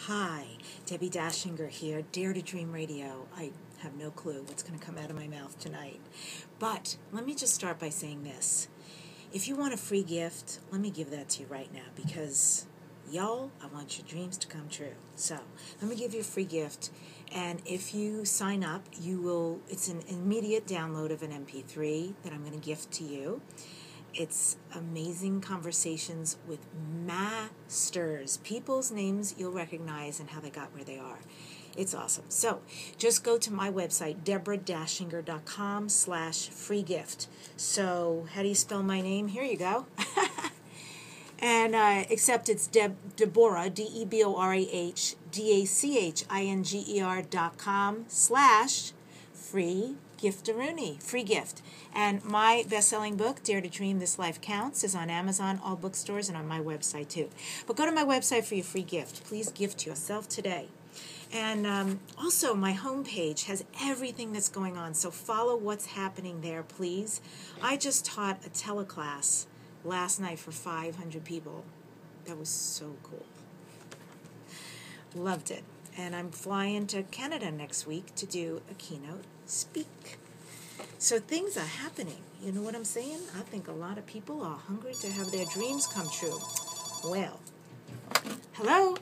Hi, Debbie Dachinger here, Dare to Dream Radio. I have no clue what's going to come out of my mouth tonight. But let me just start by saying this. If you want a free gift, let me give that to you right now because, y'all, I want your dreams to come true. So, let me give you a free gift. And if you sign up, it's an immediate download of an MP3 that I'm going to gift to you. It's amazing conversations with masters, people's names you'll recognize and how they got where they are. It's awesome. So just go to my website, deborahdachinger.com/free gift. So how do you spell my name? Here you go. And except it's Deborah, DeborahDachinger.com/free giftaroonie, free gift. And my best-selling book, Dare to Dream, This Life Counts, is on Amazon, all bookstores, and on my website too. But go to my website for your free gift. Please gift yourself today. And also, my homepage has everything that's going on, so follow what's happening there, please. I just taught a teleclass last night for 500 people. That was so cool. Loved it. And I'm flying to Canada next week to do a keynote speak. So things are happening. You know what I'm saying? I think a lot of people are hungry to have their dreams come true. Well, hello.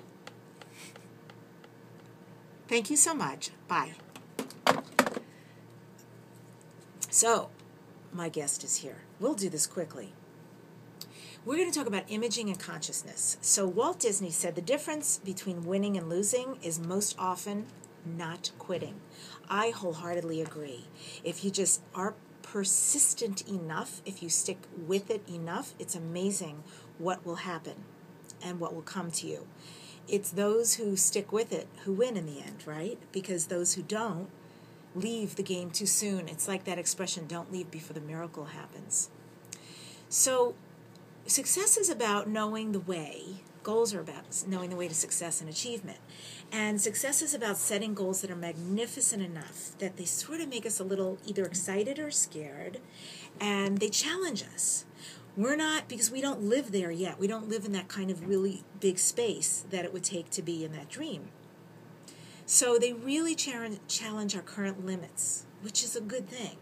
Thank you so much. Bye. So, my guest is here. We'll do this quickly. We're going to talk about imaging and consciousness. So Walt Disney said the difference between winning and losing is most often not quitting. I wholeheartedly agree. If you just are persistent enough, if you stick with it enough, it's amazing what will happen and what will come to you. It's those who stick with it who win in the end, right? Because those who don't leave the game too soon. It's like that expression, don't leave before the miracle happens. So success is about knowing the way. Goals are about knowing the way to success and achievement. And success is about setting goals that are magnificent enough that they sort of make us a little either excited or scared, and they challenge us. We're not, because we don't live there yet. We don't live in that kind of really big space that it would take to be in that dream. So they really challenge our current limits, which is a good thing,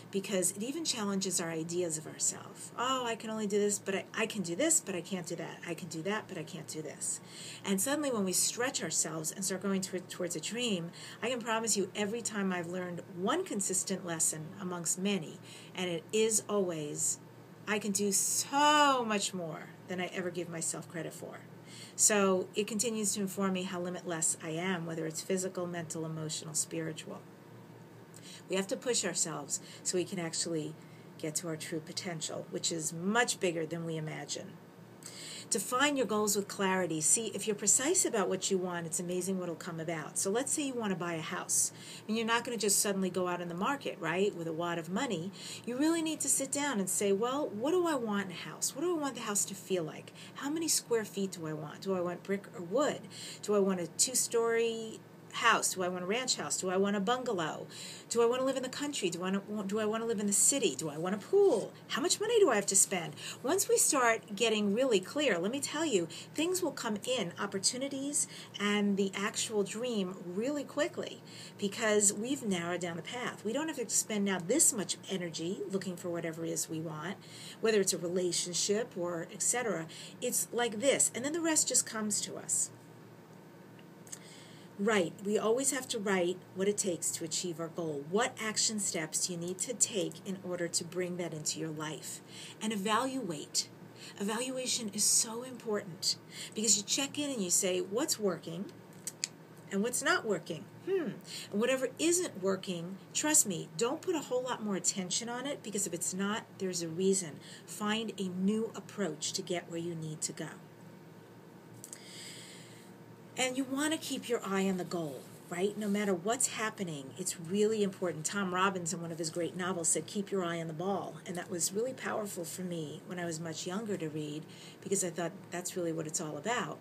because it even challenges our ideas of ourselves. Oh, I can only do this, but I can do this, but I can't do that. I can do that, but I can't do this. And suddenly when we stretch ourselves and start going towards a dream, I can promise you every time I've learned one consistent lesson amongst many, and it is always, I can do so much more than I ever give myself credit for. So it continues to inform me how limitless I am, whether it's physical, mental, emotional, spiritual. We have to push ourselves so we can actually get to our true potential, which is much bigger than we imagine. Define your goals with clarity. See, if you're precise about what you want, it's amazing what will come about. So let's say you want to buy a house. I mean, you're not going to just suddenly go out in the market, right, with a wad of money. You really need to sit down and say, well, what do I want in a house? What do I want the house to feel like? How many square feet do I want? Do I want brick or wood? Do I want a 2-story house? Do I want a ranch house? Do I want a bungalow? Do I want to live in the country? Do I want to live in the city? Do I want a pool? How much money do I have to spend? Once we start getting really clear, let me tell you, things will come in, opportunities and the actual dream really quickly, because we've narrowed down the path. We don't have to spend now this much energy looking for whatever it is we want, whether it's a relationship or etc. It's like this, and then the rest just comes to us. Right. We always have to write what it takes to achieve our goal. What action steps do you need to take in order to bring that into your life? And evaluate. Evaluation is so important because you check in and you say, what's working and what's not working? And whatever isn't working, trust me, don't put a whole lot more attention on it, because if it's not, there's a reason. Find a new approach to get where you need to go. And you want to keep your eye on the goal, right? No matter what's happening, it's really important. Tom Robbins, in one of his great novels, said, keep your eye on the ball. And that was really powerful for me when I was much younger to read, because I thought that's really what it's all about.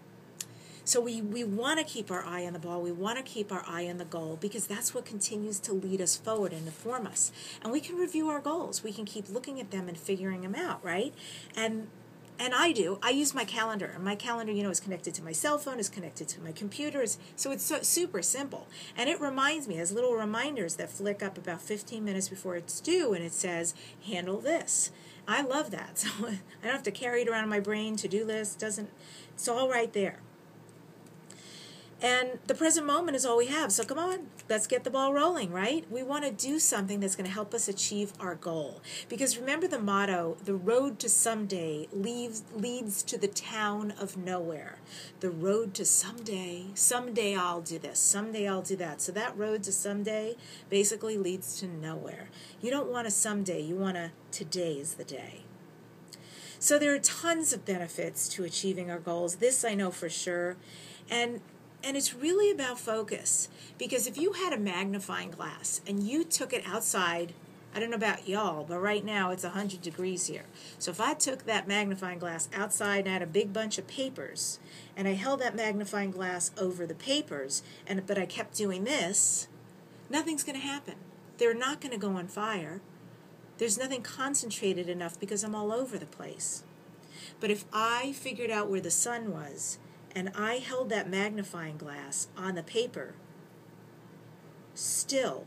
So we want to keep our eye on the ball. We want to keep our eye on the goal, because that's what continues to lead us forward and inform us. And we can review our goals. We can keep looking at them and figuring them out, right? And And I use my calendar. And my calendar, is connected to my cell phone, is connected to my computer. So it's super simple. And it reminds me, as little reminders that flick up about 15 minutes before it's due, and it says, handle this. I love that. So I don't have to carry it around in my brain, to-do list, it's all right there. And the present moment is all we have. So come on, let's get the ball rolling, right? We want to do something that's going to help us achieve our goal. Because remember the motto, the road to someday leads to the town of nowhere. The road to someday I'll do this, someday I'll do that. So that road to someday basically leads to nowhere. You don't want a someday, you want a today is the day. So there are tons of benefits to achieving our goals. This I know for sure. And it's really about focus, because if you had a magnifying glass and you took it outside, I don't know about y'all, but right now it's 100 degrees here. So if I took that magnifying glass outside and I had a big bunch of papers, and I held that magnifying glass over the papers, but I kept doing this, nothing's going to happen. They're not going to go on fire. There's nothing concentrated enough because I'm all over the place. But if I figured out where the sun was, and I held that magnifying glass on the paper, still,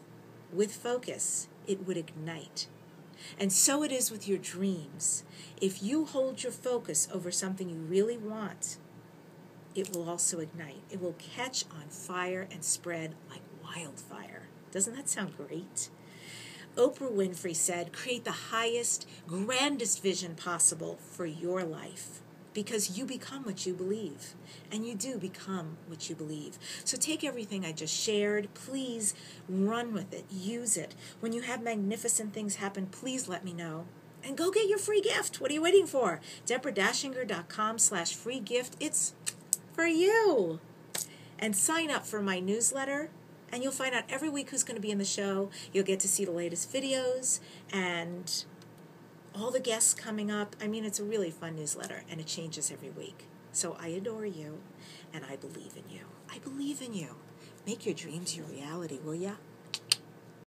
with focus, it would ignite. And so it is with your dreams. If you hold your focus over something you really want, it will also ignite. It will catch on fire and spread like wildfire. Doesn't that sound great? Oprah Winfrey said, create the highest, grandest vision possible for your life. Because you become what you believe. And you do become what you believe. So take everything I just shared. Please run with it. Use it. When you have magnificent things happen, please let me know. And go get your free gift. What are you waiting for? DeborahDachinger.com/free gift. It's for you. And sign up for my newsletter. And you'll find out every week who's going to be in the show. You'll get to see the latest videos and all the guests coming up. I mean, it's a really fun newsletter, and it changes every week. So I adore you, and I believe in you. I believe in you. Make your dreams your reality, will ya?